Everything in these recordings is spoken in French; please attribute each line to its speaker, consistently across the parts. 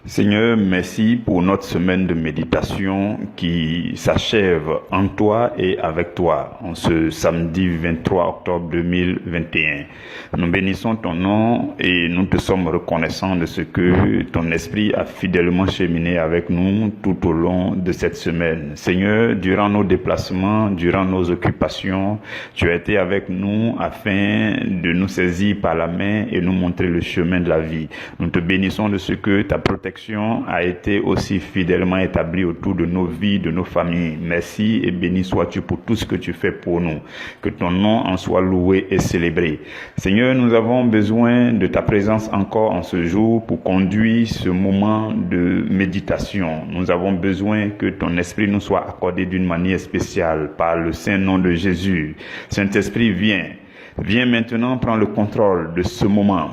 Speaker 1: Seigneur, merci pour notre semaine de méditation qui s'achève en toi et avec toi en ce samedi 23 octobre 2021. Nous bénissons ton nom et nous te sommes reconnaissants de ce que ton esprit a fidèlement cheminé avec nous tout au long de cette semaine. Seigneur, durant nos déplacements, durant nos occupations, tu as été avec nous afin de nous saisir par la main et nous montrer le chemin de la vie. Nous te bénissons de ce que ta protection a été aussi fidèlement établie autour de nos vies, de nos familles. Merci et béni sois-tu pour tout ce que tu fais pour nous. Que ton nom en soit loué et célébré. Seigneur, nous avons besoin de ta présence encore en ce jour pour conduire ce moment de méditation. Nous avons besoin que ton esprit nous soit accordé d'une manière spéciale par le saint nom de Jésus. Saint-Esprit, viens maintenant prendre le contrôle de ce moment.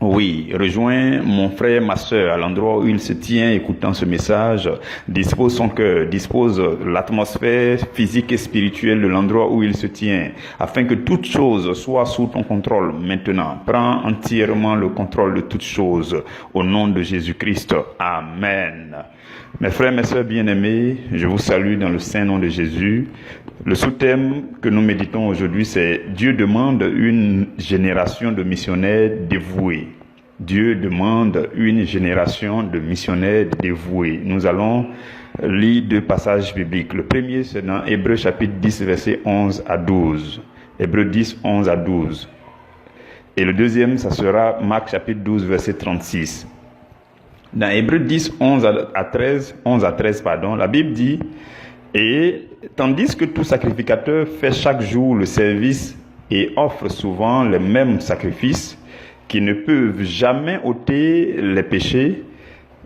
Speaker 1: Oui, rejoins mon frère, ma sœur à l'endroit où il se tient écoutant ce message. Dispose son cœur, dispose l'atmosphère physique et spirituelle de l'endroit où il se tient, afin que toute chose soit sous ton contrôle maintenant. Prends entièrement le contrôle de toutes choses au nom de Jésus-Christ. Amen. Mes frères, mes sœurs bien-aimés, je vous salue dans le saint nom de Jésus. Le sous-thème que nous méditons aujourd'hui, c'est « Dieu demande une génération de missionnaires dévoués ». Dieu demande une génération de missionnaires dévoués. Nous allons lire deux passages bibliques. Le premier, c'est dans Hébreux chapitre 10, versets 11 à 12. Hébreux 10, 11 à 12. Et le deuxième, ça sera Marc chapitre 12, verset 36. Dans Hébreux 10, 11 à 13, la Bible dit « Et tandis que tout sacrificateur fait chaque jour le service et offre souvent les mêmes sacrifices qui ne peuvent jamais ôter les péchés,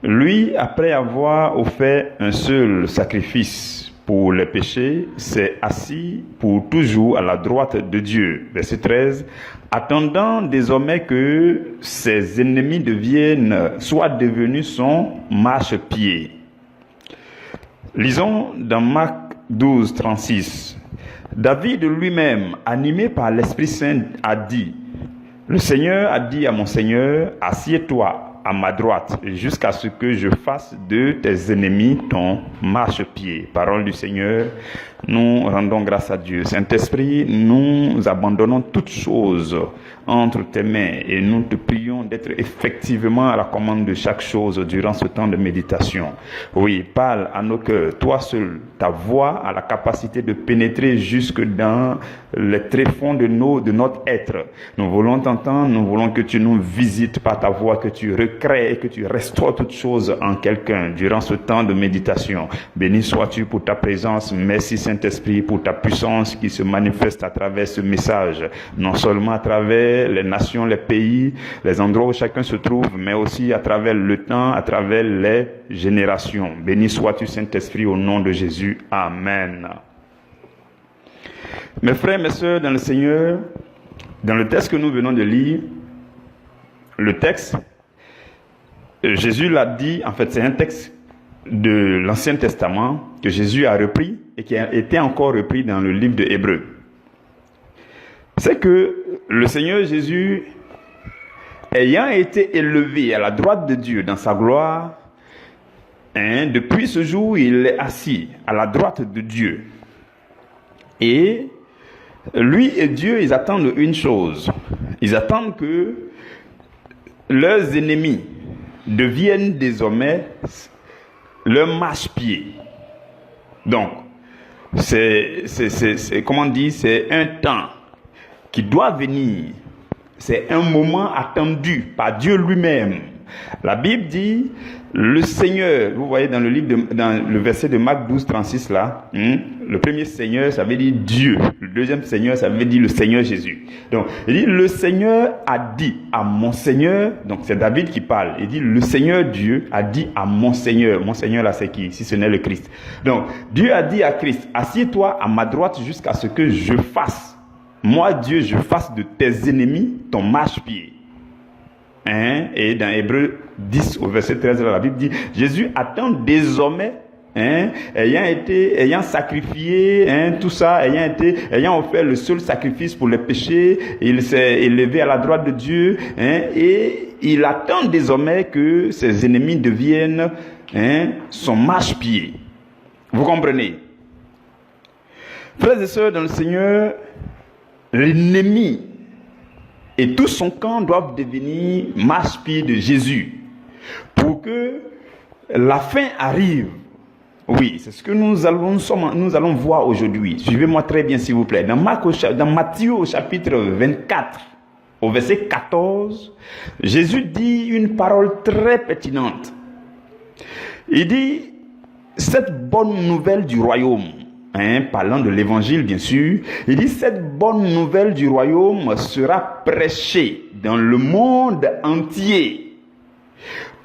Speaker 1: lui, après avoir offert un seul sacrifice pour les péchés, s'est assis pour toujours à la droite de Dieu. » Verset 13. « Attendant désormais que ses ennemis soient devenus son marchepied. » Lisons dans Marc 12, 36. « David lui-même, animé par l'Esprit Saint, a dit, « Le Seigneur a dit à mon Seigneur, assieds-toi à ma droite, jusqu'à ce que je fasse de tes ennemis ton marchepied. » Parole du Seigneur, nous rendons grâce à Dieu. Saint-Esprit, nous abandonnons toutes choses entre tes mains et nous te prions d'être effectivement à la commande de chaque chose durant ce temps de méditation. Oui, parle à nos cœurs. Toi seul, ta voix a la capacité de pénétrer jusque dans les tréfonds de notre être. Nous voulons t'entendre, nous voulons que tu nous visites par ta voix, que tu recrées et que tu restaures toutes choses en quelqu'un durant ce temps de méditation. Béni sois-tu pour ta présence. Merci Saint-Esprit pour ta puissance qui se manifeste à travers ce message, non seulement à travers les nations, les pays, les endroits où chacun se trouve, mais aussi à travers le temps, à travers les générations. Béni sois-tu Saint-Esprit au nom de Jésus. Amen. Mes frères, mes sœurs dans le Seigneur, dans le texte que nous venons de lire, le texte, Jésus l'a dit, en fait c'est un texte de l'Ancien Testament que Jésus a repris et qui a été encore repris dans le livre de Hébreux. C'est que le Seigneur Jésus, ayant été élevé à la droite de Dieu dans sa gloire, depuis ce jour, il est assis à la droite de Dieu. Et lui et Dieu, ils attendent une chose. Ils attendent que leurs ennemis deviennent désormais leur marchepied. Donc, c'est un temps qui doit venir. C'est un moment attendu par Dieu lui-même. La Bible dit, le Seigneur, vous voyez dans le verset de Marc 12, 36 là, le premier Seigneur, ça veut dire Dieu. Le deuxième Seigneur, ça veut dire le Seigneur Jésus. Donc, il dit, le Seigneur a dit à mon Seigneur, donc c'est David qui parle, il dit, le Seigneur Dieu a dit à mon Seigneur là c'est qui? Si ce n'est le Christ. Donc, Dieu a dit à Christ, assieds-toi à ma droite jusqu'à ce que je fasse, moi Dieu, je fasse de tes ennemis ton marchepied. Et dans Hébreux 10 au verset 13, la Bible dit, Jésus attend désormais ayant sacrifié, tout ça, ayant offert le seul sacrifice pour les péchés, il s'est élevé à la droite de Dieu, et il attend désormais que ses ennemis deviennent son marchepied. Vous comprenez? Frères et sœurs dans le Seigneur, l'ennemi et tout son camp doivent devenir marchepied de Jésus pour que la fin arrive. Oui, c'est ce que nous allons voir aujourd'hui. Suivez-moi très bien s'il vous plaît. Dans Matthieu au chapitre 24, au verset 14, Jésus dit une parole très pertinente. Il dit, cette bonne nouvelle du royaume, parlant de l'évangile bien sûr, il dit, cette bonne nouvelle du royaume sera prêchée dans le monde entier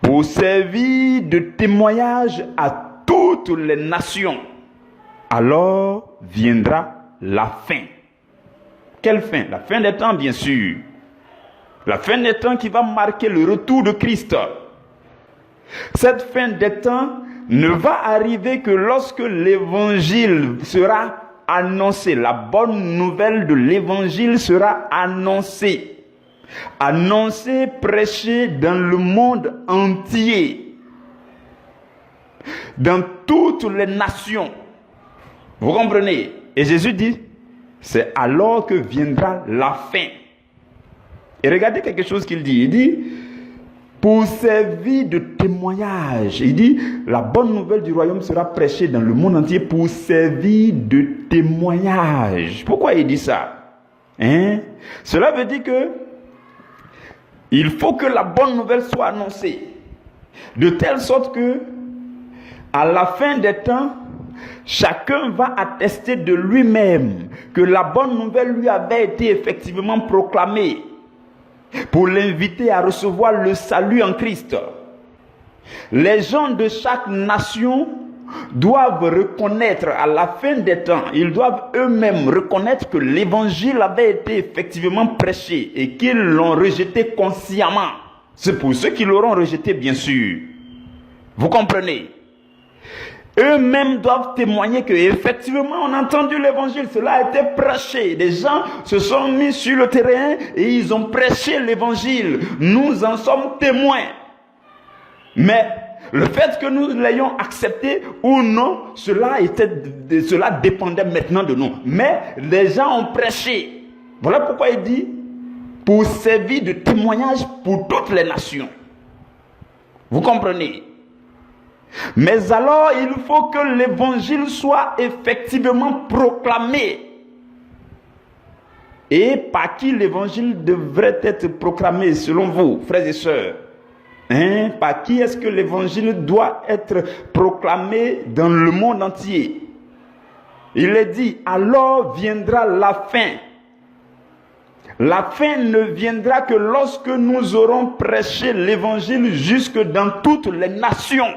Speaker 1: pour servir de témoignage à toutes les nations. Alors viendra la fin. Quelle fin? La fin des temps, bien sûr. La fin des temps qui va marquer le retour de Christ. Cette fin des temps ne va arriver que lorsque l'évangile sera annoncé. La bonne nouvelle de l'évangile sera annoncée. Annoncée, prêchée dans le monde entier. Dans toutes les nations. Vous comprenez? Et Jésus dit, c'est alors que viendra la fin. Et regardez quelque chose qu'il dit. Il dit, pour servir de témoignage. Il dit, la bonne nouvelle du royaume sera prêchée dans le monde entier pour servir de témoignage. Pourquoi il dit ça? Cela veut dire que il faut que la bonne nouvelle soit annoncée. De telle sorte que à la fin des temps, chacun va attester de lui-même que la bonne nouvelle lui avait été effectivement proclamée pour l'inviter à recevoir le salut en Christ. Les gens de chaque nation doivent reconnaître à la fin des temps, ils doivent eux-mêmes reconnaître que l'évangile avait été effectivement prêché et qu'ils l'ont rejeté consciemment. C'est pour ceux qui l'auront rejeté, bien sûr. Vous comprenez? Eux-mêmes doivent témoigner que effectivement on a entendu l'évangile, cela a été prêché. Des gens se sont mis sur le terrain et ils ont prêché l'évangile. Nous en sommes témoins. Mais le fait que nous l'ayons accepté ou non, cela dépendait maintenant de nous. Mais les gens ont prêché. Voilà pourquoi il dit, pour servir de témoignage pour toutes les nations. Vous comprenez? Mais alors, il faut que l'évangile soit effectivement proclamé. Et par qui l'évangile devrait être proclamé selon vous, frères et sœurs? Par qui est-ce que l'évangile doit être proclamé dans le monde entier? Il est dit, alors viendra la fin. La fin ne viendra que lorsque nous aurons prêché l'évangile jusque dans toutes les nations.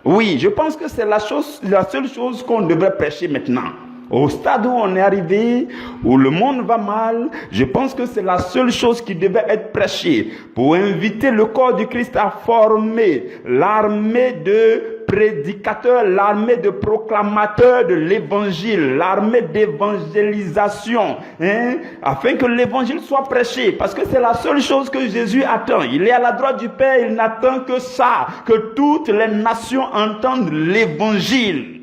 Speaker 1: Oui, je pense que c'est la seule chose qu'on devrait prêcher maintenant. Au stade où on est arrivé, où le monde va mal, je pense que c'est la seule chose qui devait être prêchée pour inviter le corps du Christ à former l'armée de prédicateurs, l'armée de proclamateurs de l'évangile, l'armée d'évangélisation, afin que l'évangile soit prêché, parce que c'est la seule chose que Jésus attend. Il est à la droite du Père, il n'attend que ça, que toutes les nations entendent l'évangile.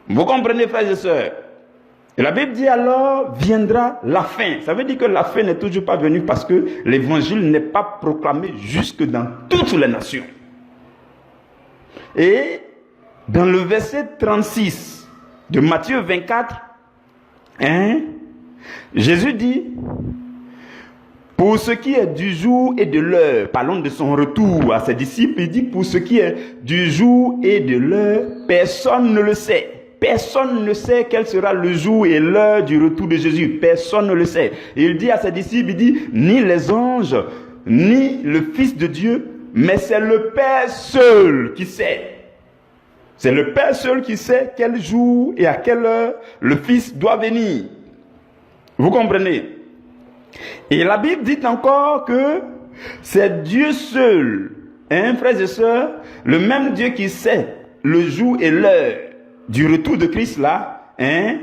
Speaker 1: Vous comprenez, frères et sœurs? Et la Bible dit alors viendra la fin. Ça veut dire que la fin n'est toujours pas venue parce que l'évangile n'est pas proclamé jusque dans toutes les nations. Et dans le verset 36 de Matthieu 24, Jésus dit, pour ce qui est du jour et de l'heure, parlons de son retour à ses disciples, il dit, pour ce qui est du jour et de l'heure, personne ne le sait. Personne ne sait quel sera le jour et l'heure du retour de Jésus. Personne ne le sait. Et il dit à ses disciples, il dit, ni les anges, ni le Fils de Dieu, mais c'est le Père seul qui sait. C'est le Père seul qui sait quel jour et à quelle heure le Fils doit venir. Vous comprenez? Et la Bible dit encore que c'est Dieu seul hein, frères et sœurs, le même Dieu qui sait le jour et l'heure du retour de Christ là, hein,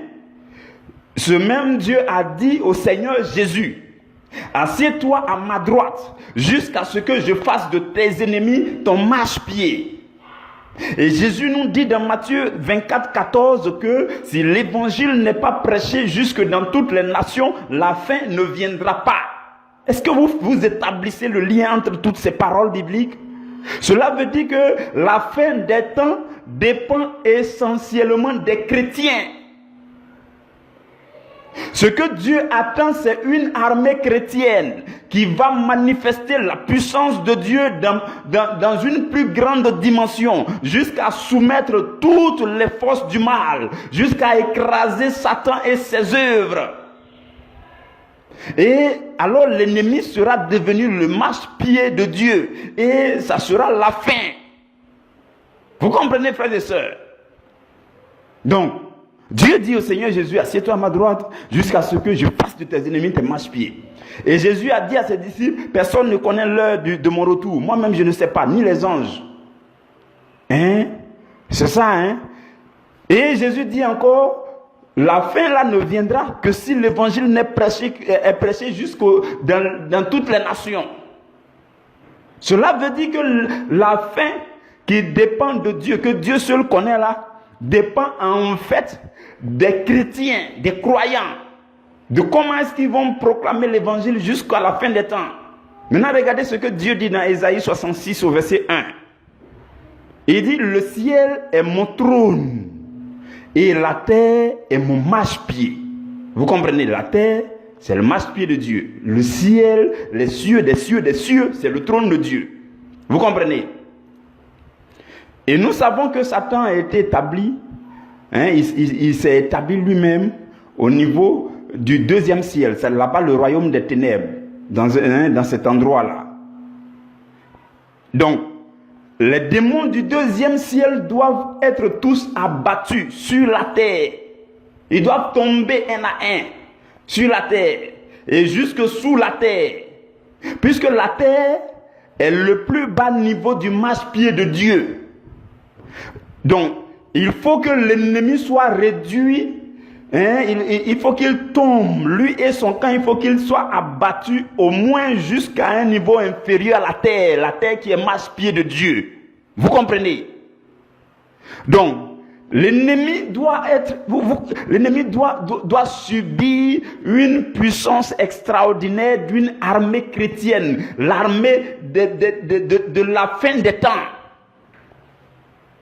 Speaker 1: ce même Dieu a dit au Seigneur Jésus, assieds-toi à ma droite jusqu'à ce que je fasse de tes ennemis ton marchepied. Et Jésus nous dit dans Matthieu 24, 14 que si l'évangile n'est pas prêché jusque dans toutes les nations, la fin ne viendra pas. Est-ce que vous établissez le lien entre toutes ces paroles bibliques? Cela veut dire que la fin des temps dépend essentiellement des chrétiens. Ce que Dieu attend, c'est une armée chrétienne qui va manifester la puissance de Dieu dans une plus grande dimension, jusqu'à soumettre toutes les forces du mal, jusqu'à écraser Satan et ses œuvres. Et alors l'ennemi sera devenu le marchepied de Dieu, et ça sera la fin. Vous comprenez, frères et sœurs? Donc, Dieu dit au Seigneur Jésus, assieds-toi à ma droite jusqu'à ce que je fasse de tes ennemis tes marchepieds. Et Jésus a dit à ses disciples, personne ne connaît l'heure de mon retour. Moi-même, je ne sais pas, ni les anges. Hein? C'est ça, hein? Et Jésus dit encore, la fin là ne viendra que si l'évangile est prêché dans toutes les nations. Cela veut dire que la fin qui dépend de Dieu, que Dieu seul connaît là, dépend en fait des chrétiens, des croyants, de comment est-ce qu'ils vont proclamer l'évangile jusqu'à la fin des temps. Maintenant, regardez ce que Dieu dit dans Ésaïe 66 au verset 1. Il dit, le ciel est mon trône et la terre est mon marchepied. Vous comprenez, la terre, c'est le marchepied de Dieu. Le ciel, les cieux des cieux des cieux, c'est le trône de Dieu. Vous comprenez? Et nous savons que Satan a été établi, hein, il s'est établi lui-même au niveau du deuxième ciel. C'est là-bas le royaume des ténèbres, dans cet endroit-là. Donc, les démons du deuxième ciel doivent être tous abattus sur la terre. Ils doivent tomber un à un sur la terre et jusque sous la terre. Puisque la terre est le plus bas niveau du marchepied de Dieu. Donc, il faut que l'ennemi soit réduit, hein, il faut qu'il tombe, lui et son camp, il faut qu'il soit abattu au moins jusqu'à un niveau inférieur à la terre qui est marchepied de Dieu. Vous comprenez? Donc, l'ennemi doit subir une puissance extraordinaire d'une armée chrétienne, l'armée de la fin des temps.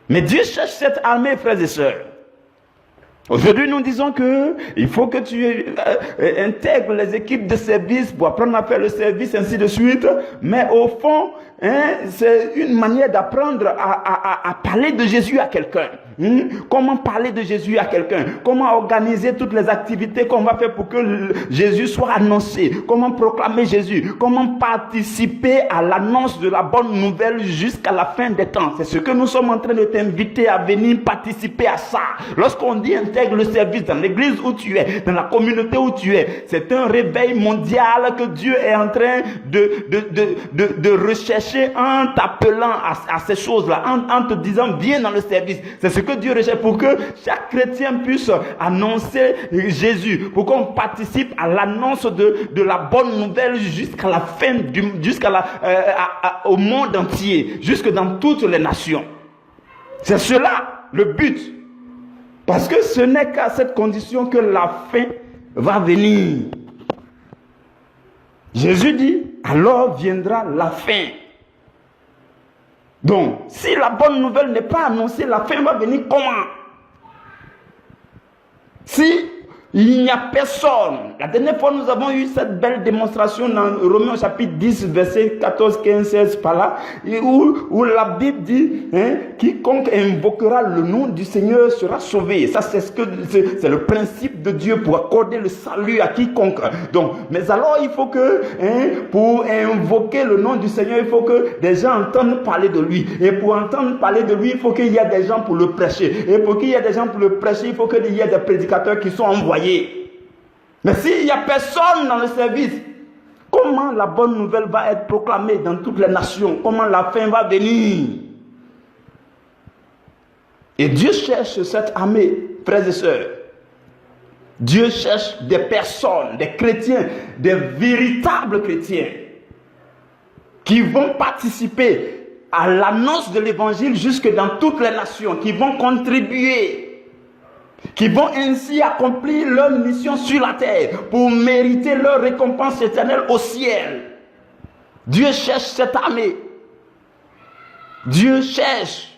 Speaker 1: Mais Dieu cherche cette armée, frères et sœurs. Aujourd'hui, nous disons que il faut que tu intègres les équipes de service pour apprendre à faire le service, ainsi de suite. Mais au fond, hein, c'est une manière d'apprendre à parler de Jésus à quelqu'un. Comment parler de Jésus à quelqu'un? Comment organiser toutes les activités qu'on va faire pour que Jésus soit annoncé? Comment proclamer Jésus? Comment participer à l'annonce de la bonne nouvelle jusqu'à la fin des temps? C'est ce que nous sommes en train de t'inviter à venir participer à ça. Lorsqu'on dit intègre le service dans l'église où tu es, dans la communauté où tu es, c'est un réveil mondial que Dieu est en train de rechercher en t'appelant à ces choses-là, en te disant viens dans le service. C'est ce que Dieu recherche pour que chaque chrétien puisse annoncer Jésus, pour qu'on participe à l'annonce de la bonne nouvelle jusqu'à la fin, au monde entier, jusque dans toutes les nations. C'est cela le but. Parce que ce n'est qu'à cette condition que la fin va venir. Jésus dit, alors viendra la fin. Donc, si la bonne nouvelle n'est pas annoncée, la fin va venir comment? Si il n'y a personne. La dernière fois, nous avons eu cette belle démonstration dans Romains chapitre 10, verset 14, 15, 16, par là, où la Bible dit, hein, quiconque invoquera le nom du Seigneur sera sauvé. Ça, c'est le principe de Dieu pour accorder le salut à quiconque. Donc, mais alors, il faut que, hein, pour invoquer le nom du Seigneur, il faut que des gens entendent parler de lui. Et pour entendre parler de lui, il faut qu'il y ait des gens pour le prêcher. Et pour qu'il y ait des gens pour le prêcher, il faut qu'il y ait des prédicateurs qui sont envoyés. Mais s'il n'y a personne dans le service,
Speaker 2: comment la bonne nouvelle va être proclamée dans toutes les nations, comment la fin va venir. Et Dieu cherche cette armée, frères et sœurs. Dieu cherche des personnes, des chrétiens, des véritables chrétiens qui vont participer à l'annonce de l'évangile jusque dans toutes les nations, qui vont contribuer, qui vont ainsi accomplir leur mission sur la terre pour mériter leur récompense éternelle au ciel. Dieu cherche cette armée. Dieu cherche.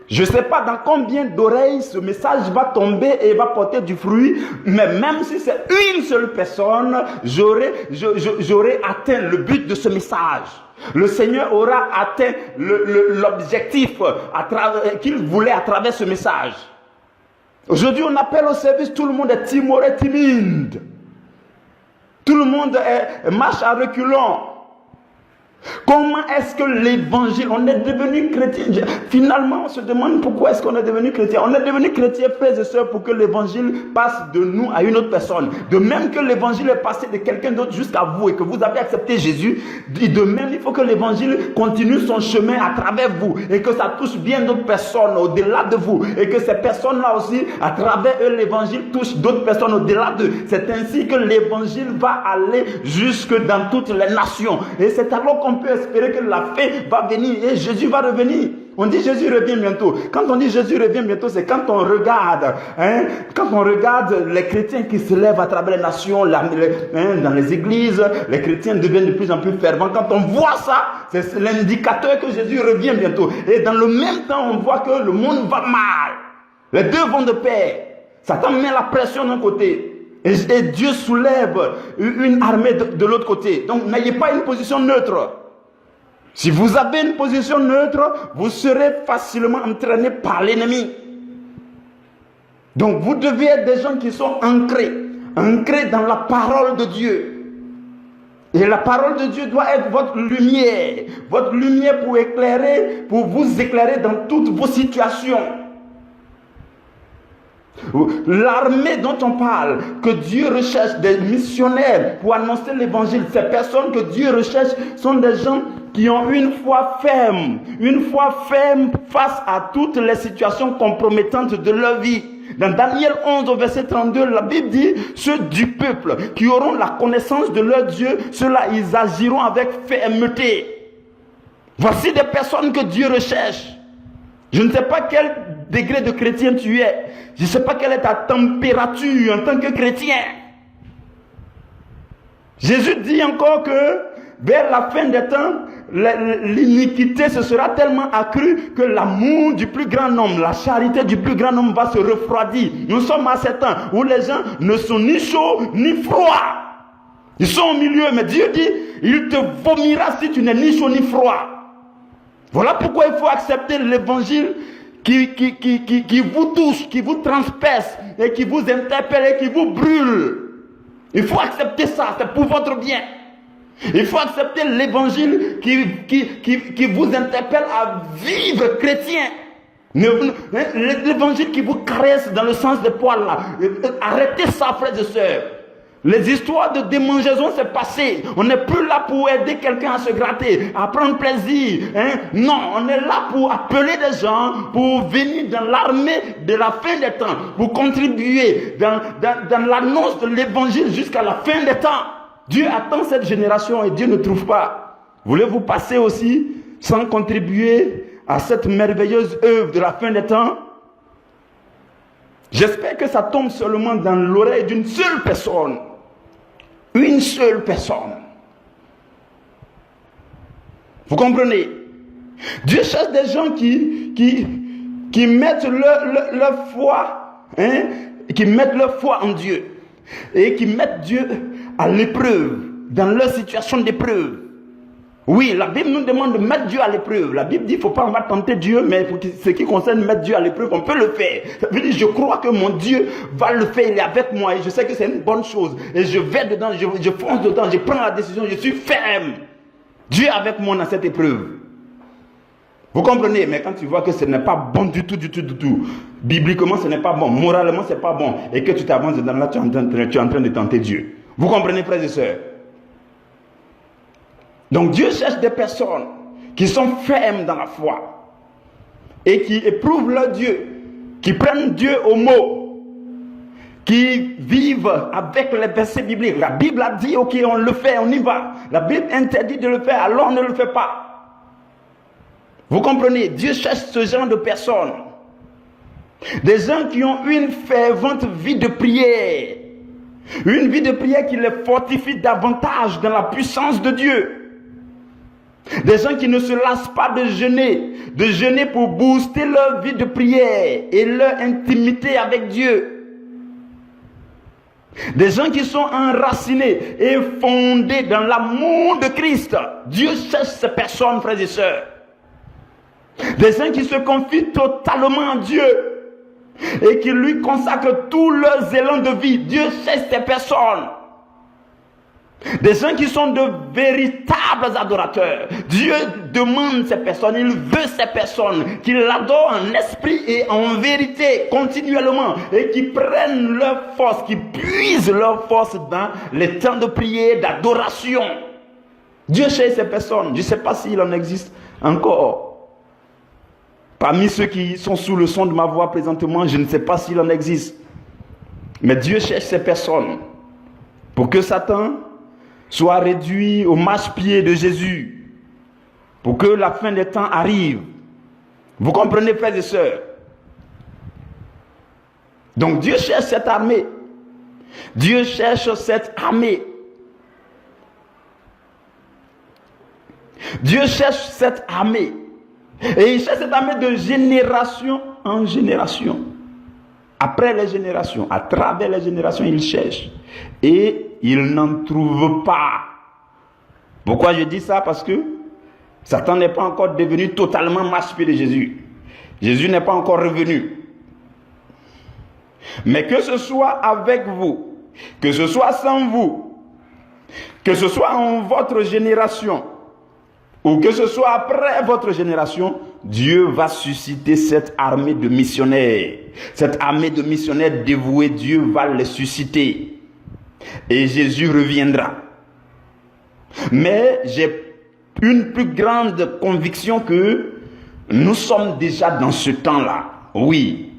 Speaker 2: Je ne sais pas dans combien d'oreilles ce message va tomber et va porter du fruit, mais même si c'est une seule personne, j'aurai atteint le but de ce message. Le Seigneur aura atteint l'objectif qu'il voulait à travers ce message. Aujourd'hui, on appelle au service, tout le monde est timoré, timide. Tout le monde marche à reculons. Comment est-ce que l'évangile, on est devenu chrétien? Finalement, on se demande pourquoi est-ce qu'on est devenu chrétien. On est devenu chrétien, frères et sœurs, pour que l'évangile passe de nous à une autre personne. De même que l'évangile est passé de quelqu'un d'autre jusqu'à vous et que vous avez accepté Jésus, de même il faut que l'évangile continue son chemin à travers vous et que ça touche bien d'autres personnes au-delà de vous et que ces personnes-là aussi, à travers eux, l'évangile touche d'autres personnes au-delà d'eux. C'est ainsi que l'évangile va aller jusque dans toutes les nations. Et c'est alors qu'on peut espérer que la fin va venir et Jésus va revenir. On dit Jésus revient bientôt. Quand on dit Jésus revient bientôt, c'est quand on regarde, les chrétiens qui se lèvent à travers les nations, dans les églises, les chrétiens deviennent de plus en plus fervents. Quand on voit ça, c'est l'indicateur que Jésus revient bientôt. Et dans le même temps, on voit que le monde va mal. Les deux vont de pair. Satan met la pression d'un côté. Et Dieu soulève une armée de l'autre côté. Donc n'ayez pas une position neutre. Si vous avez une position neutre, vous serez facilement entraîné par l'ennemi. Donc vous devez être des gens qui sont ancrés dans la parole de Dieu. Et la parole de Dieu doit être votre lumière pour vous éclairer dans toutes vos situations. L'armée dont on parle, que Dieu recherche des missionnaires pour annoncer l'évangile, ces personnes que Dieu recherche sont des gens qui ont une foi ferme face à toutes les situations compromettantes de leur vie. Dans Daniel 11 au verset 32, la Bible dit, ceux du peuple qui auront la connaissance de leur Dieu, ceux-là ils agiront avec fermeté. Voici des personnes que Dieu recherche. Je ne sais pas quel degré de chrétien tu es. Je ne sais pas quelle est ta température en tant que chrétien. Jésus dit encore que vers la fin des temps, l'iniquité se sera tellement accrue que l'amour du plus grand nombre, la charité du plus grand nombre va se refroidir. Nous sommes à ce temps où les gens ne sont ni chauds ni froids. Ils sont au milieu, mais Dieu dit, il te vomira si tu n'es ni chaud ni froid. Voilà pourquoi il faut accepter l'évangile qui vous touche, qui vous transperce et qui vous interpelle et qui vous brûle. Il faut accepter ça, c'est pour votre bien. Il faut accepter l'évangile qui vous interpelle à vivre chrétien. L'évangile qui vous caresse dans le sens des poils là. Arrêtez ça, frères et sœurs. Les histoires de démangeaison, c'est passé. On n'est plus là pour aider quelqu'un à se gratter, à prendre plaisir. Non, on est là pour appeler des gens, pour venir dans l'armée de la fin des temps, pour contribuer dans l'annonce de l'évangile jusqu'à la fin des temps. Dieu attend cette génération et Dieu ne trouve pas. Voulez-vous passer aussi sans contribuer à cette merveilleuse œuvre de la fin des temps? J'espère que ça tombe seulement dans l'oreille d'une seule personne. Une seule personne. Vous comprenez? Dieu cherche des gens qui mettent leur foi, qui mettent leur foi en Dieu et qui mettent Dieu à l'épreuve, dans leur situation d'épreuve. Oui, la Bible nous demande de mettre Dieu à l'épreuve. La Bible dit qu'il ne faut pas tenter Dieu, mais pour ce qui concerne mettre Dieu à l'épreuve, on peut le faire. Ça veut dire, je crois que mon Dieu va le faire, il est avec moi et je sais que c'est une bonne chose. Et je vais dedans, je fonce dedans, je prends la décision, je suis ferme. Dieu est avec moi dans cette épreuve. Vous comprenez? Mais quand tu vois que ce n'est pas bon du tout, bibliquement ce n'est pas bon, moralement ce n'est pas bon, et que tu t'avances dedans là, tu es en train de tenter Dieu. Vous comprenez, frères et sœurs? Donc Dieu cherche des personnes qui sont fermes dans la foi et qui éprouvent leur Dieu, qui prennent Dieu au mot, qui vivent avec les versets bibliques. La Bible a dit, ok, on le fait, on y va. La Bible interdit de le faire, alors on ne le fait pas. Vous comprenez? Dieu cherche ce genre de personnes. Des gens qui ont une fervente vie de prière. Une vie de prière qui les fortifie davantage dans la puissance de Dieu. Des gens qui ne se lassent pas de jeûner pour booster leur vie de prière et leur intimité avec Dieu. Des gens qui sont enracinés et fondés dans l'amour de Christ. Dieu cherche ces personnes, frères et sœurs. Des gens qui se confient totalement à Dieu et qui lui consacrent tous leurs élans de vie. Dieu cherche ces personnes. Des gens qui sont de véritables adorateurs. Dieu demande ces personnes, il veut ces personnes qui l'adorent en esprit et en vérité continuellement et qui prennent leur force, qui puisent leur force dans les temps de prière, d'adoration. Dieu cherche ces personnes. Je ne sais pas s'il en existe encore. Parmi ceux qui sont sous le son de ma voix présentement, je ne sais pas s'il en existe. Mais Dieu cherche ces personnes pour que Satan soit réduit au marchepied de Jésus, pour que la fin des temps arrive. Vous comprenez, frères et sœurs? Donc Dieu cherche cette armée. Dieu cherche cette armée. Dieu cherche cette armée. Et il cherche cette armée de génération en génération. Après les générations, à travers les générations, il cherche. Et il n'en trouve pas. Pourquoi je dis ça? Parce que Satan n'est pas encore devenu totalement marchepied de Jésus. Jésus n'est pas encore revenu. Mais que ce soit avec vous, que ce soit sans vous, que ce soit en votre génération, ou que ce soit après votre génération, Dieu va susciter cette armée de missionnaires. Cette armée de missionnaires dévoués, Dieu va les susciter. Et Jésus reviendra. Mais j'ai une plus grande conviction que nous sommes déjà dans ce temps-là. Oui.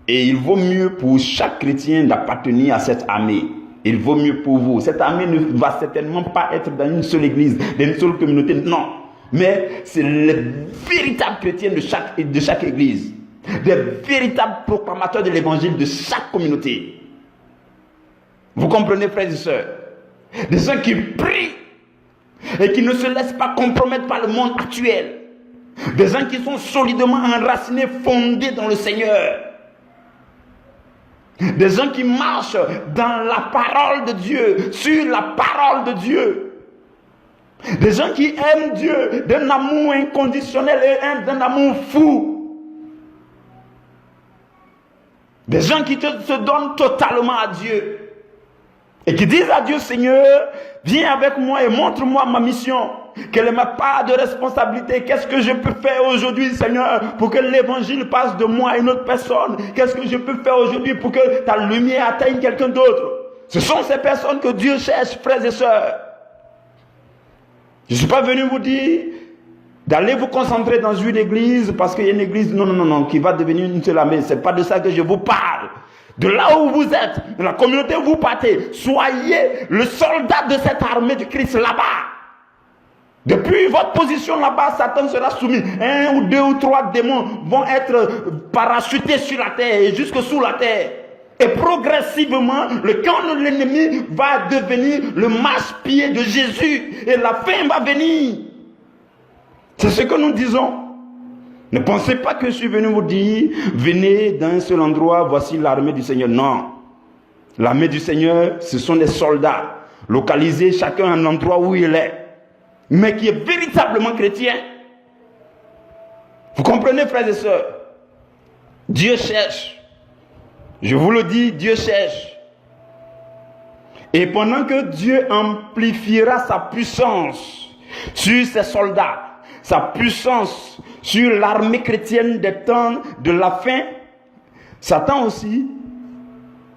Speaker 2: Et il vaut mieux pour chaque chrétien d'appartenir à cette armée. Il vaut mieux pour vous. Cette armée ne va certainement pas être dans une seule église, dans une seule communauté. Non. Mais c'est les véritables chrétiens de chaque église. Des véritables proclamateurs de l'évangile de chaque communauté. Vous comprenez, frères et sœurs? Des gens qui prient et qui ne se laissent pas compromettre par le monde actuel. Des gens qui sont solidement enracinés, fondés dans le Seigneur. Des gens qui marchent dans la parole de Dieu, sur la parole de Dieu. Des gens qui aiment Dieu d'un amour inconditionnel et d'un amour fou. Des gens qui se donnent totalement à Dieu. Et qui disent à Dieu, Seigneur, viens avec moi et montre-moi ma mission. Quelle est ma part de responsabilité? Qu'est-ce que je peux faire aujourd'hui, Seigneur, pour que l'évangile passe de moi à une autre personne? Qu'est-ce que je peux faire aujourd'hui pour que ta lumière atteigne quelqu'un d'autre? Ce sont ces personnes que Dieu cherche, frères et sœurs. Je ne suis pas venu vous dire d'aller vous concentrer dans une église parce qu'il y a une église, non, qui va devenir une seule armée. Ce n'est pas de ça que je vous parle. De là où vous êtes, de la communauté où vous partez, soyez le soldat de cette armée de Christ là-bas. Depuis votre position là-bas, Satan sera soumis. 1 ou 2 ou 3 démons vont être parachutés sur la terre et jusque sous la terre. Et progressivement, le camp de l'ennemi va devenir le marchepied de Jésus. Et la fin va venir. C'est ce que nous disons. Ne pensez pas que je suis venu vous dire, venez dans un seul endroit, voici l'armée du Seigneur. Non. L'armée du Seigneur, ce sont des soldats, localisés chacun à un endroit où il est, mais qui est véritablement chrétien. Vous comprenez, frères et sœurs? Dieu cherche. Je vous le dis, Dieu cherche. Et pendant que Dieu amplifiera sa puissance sur ses soldats, sa puissance sur l'armée chrétienne des temps de la fin, Satan aussi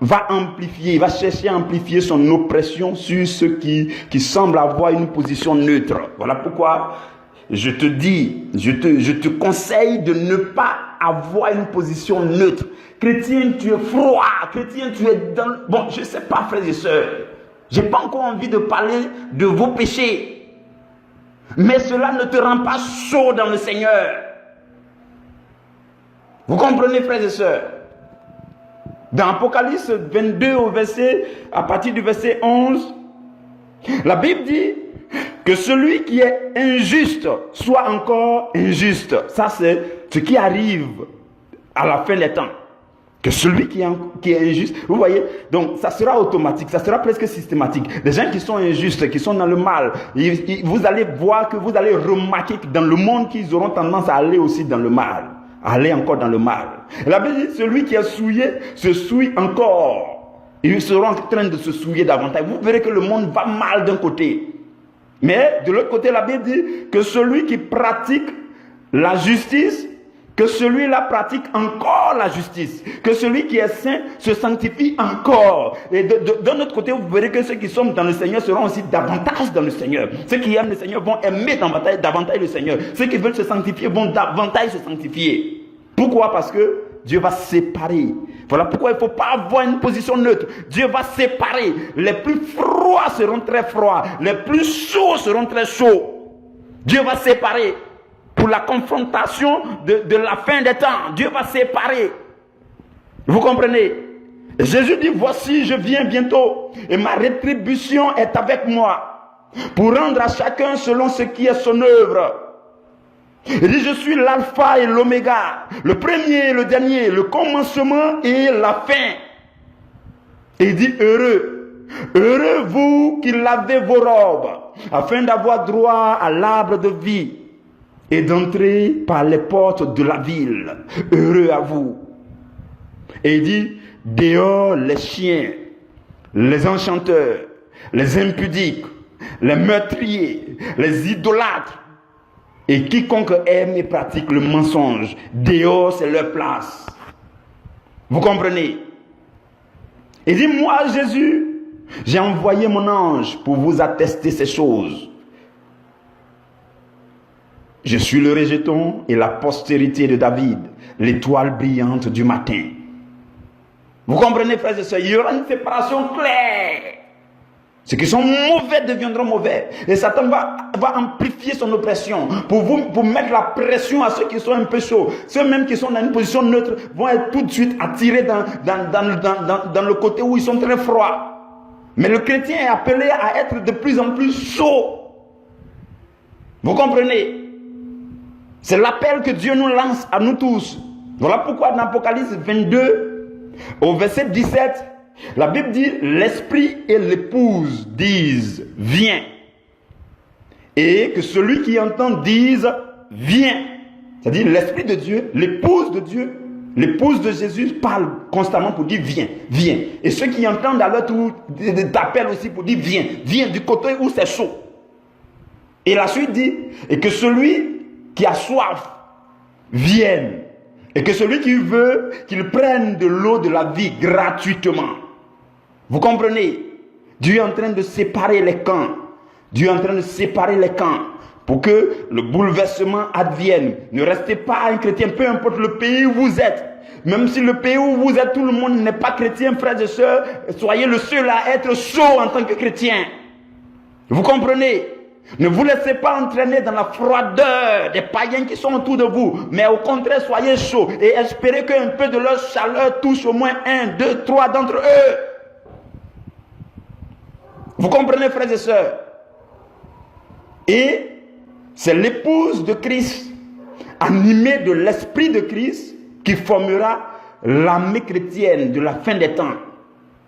Speaker 2: va amplifier, va chercher à amplifier son oppression sur ceux qui semblent avoir une position neutre. Voilà pourquoi je te dis, je te conseille de ne pas avoir une position neutre. Chrétien, tu es froid. Chrétien, tu es dans... Bon, je ne sais pas, frères et sœurs. Je n'ai pas encore envie de parler de vos péchés. Mais cela ne te rend pas chaud dans le Seigneur. Vous comprenez, frères et sœurs? Dans Apocalypse 22, à partir du verset 11, la Bible dit que celui qui est injuste soit encore injuste. Ça, c'est ce qui arrive à la fin des temps. Que celui qui est injuste, vous voyez, donc ça sera automatique, ça sera presque systématique. Les gens qui sont injustes, qui sont dans le mal, vous allez voir que vous allez remarquer que dans le monde, qu'ils auront tendance à aller aussi dans le mal. Aller encore dans le mal. Et la Bible dit, celui qui est souillé se souille encore. Ils seront en train de se souiller davantage. Vous verrez que le monde va mal d'un côté. Mais de l'autre côté, la Bible dit que celui qui pratique la justice, que celui-là pratique encore la justice. Que celui qui est saint se sanctifie encore. Et de notre côté, vous verrez que ceux qui sont dans le Seigneur seront aussi davantage dans le Seigneur. Ceux qui aiment le Seigneur vont aimer davantage le Seigneur. Ceux qui veulent se sanctifier vont davantage se sanctifier. Pourquoi? Parce que Dieu va séparer. Voilà pourquoi il ne faut pas avoir une position neutre. Dieu va séparer. Les plus froids seront très froids. Les plus chauds seront très chauds. Dieu va séparer. Pour la confrontation de la fin des temps. Dieu va séparer. Vous comprenez? Jésus dit, voici, je viens bientôt. Et ma rétribution est avec moi. Pour rendre à chacun selon ce qui est son œuvre. Il dit, je suis l'alpha et l'oméga, le premier et le dernier, le commencement et la fin. Et il dit, heureux, heureux vous qui lavez vos robes, afin d'avoir droit à l'arbre de vie et d'entrer par les portes de la ville. Heureux à vous. Et il dit, dehors les chiens, les enchanteurs, les impudiques, les meurtriers, les idolâtres, et quiconque aime et pratique le mensonge, dehors c'est leur place. Vous comprenez? Il dit, moi Jésus, j'ai envoyé mon ange pour vous attester ces choses. Je suis le rejeton et la postérité de David, l'étoile brillante du matin. Vous comprenez, frères et sœurs, il y aura une séparation claire. Ceux qui sont mauvais deviendront mauvais. Et Satan va amplifier son oppression pour mettre la pression à ceux qui sont un peu chauds. Ceux même qui sont dans une position neutre vont être tout de suite attirés dans le côté où ils sont très froids. Mais le chrétien est appelé à être de plus en plus chaud. Vous comprenez? C'est l'appel que Dieu nous lance à nous tous. Voilà pourquoi dans Apocalypse 22, au verset 17, la Bible dit, l'esprit et l'épouse disent, viens. Et que celui qui entend dise, viens. C'est-à-dire l'esprit de Dieu, l'épouse de Jésus parle constamment pour dire, viens, viens. Et ceux qui entendent à leur tour t'appellent aussi pour dire, viens, viens du côté où c'est chaud. Et la suite dit, et que celui qui a soif vienne. Et que celui qui veut qu'il prenne de l'eau de la vie gratuitement. Vous comprenez? Dieu est en train de séparer les camps. Dieu est en train de séparer les camps pour que le bouleversement advienne. Ne restez pas un chrétien, peu importe le pays où vous êtes. Même si le pays où vous êtes, tout le monde n'est pas chrétien, frères et sœurs, soyez le seul à être chaud en tant que chrétien. Vous comprenez? Ne vous laissez pas entraîner dans la froideur des païens qui sont autour de vous, mais au contraire, soyez chauds et espérez qu'un peu de leur chaleur touche au moins 1, 2, 3 d'entre eux. Vous comprenez, frères et sœurs? Et c'est l'épouse de Christ, animée de l'esprit de Christ, qui formera l'armée chrétienne de la fin des temps.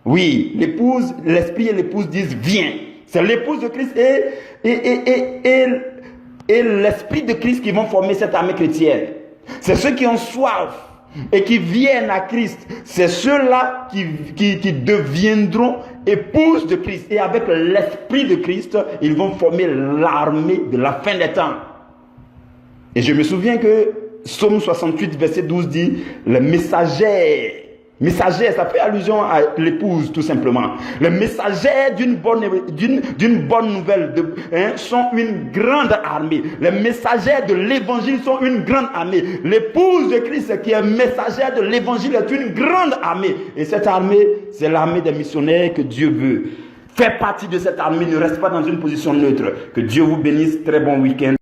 Speaker 2: Oui, l'épouse, l'esprit et l'épouse disent viens. C'est l'épouse de Christ et l'esprit de Christ qui vont former cette armée chrétienne. C'est ceux qui ont soif et qui viennent à Christ. C'est ceux-là qui deviendront épouses de Christ. Et avec l'esprit de Christ, ils vont former l'armée de la fin des temps. Et je me souviens que Psaume 68, verset 12 dit, les messagers Messager, ça fait allusion à l'épouse tout simplement. Les messagers d'une bonne nouvelle sont une grande armée. Les messagers de l'évangile sont une grande armée. L'épouse de Christ qui est messagère de l'évangile est une grande armée. Et cette armée, c'est l'armée des missionnaires que Dieu veut. Fais partie de cette armée, ne reste pas dans une position neutre. Que Dieu vous bénisse. Très bon week-end.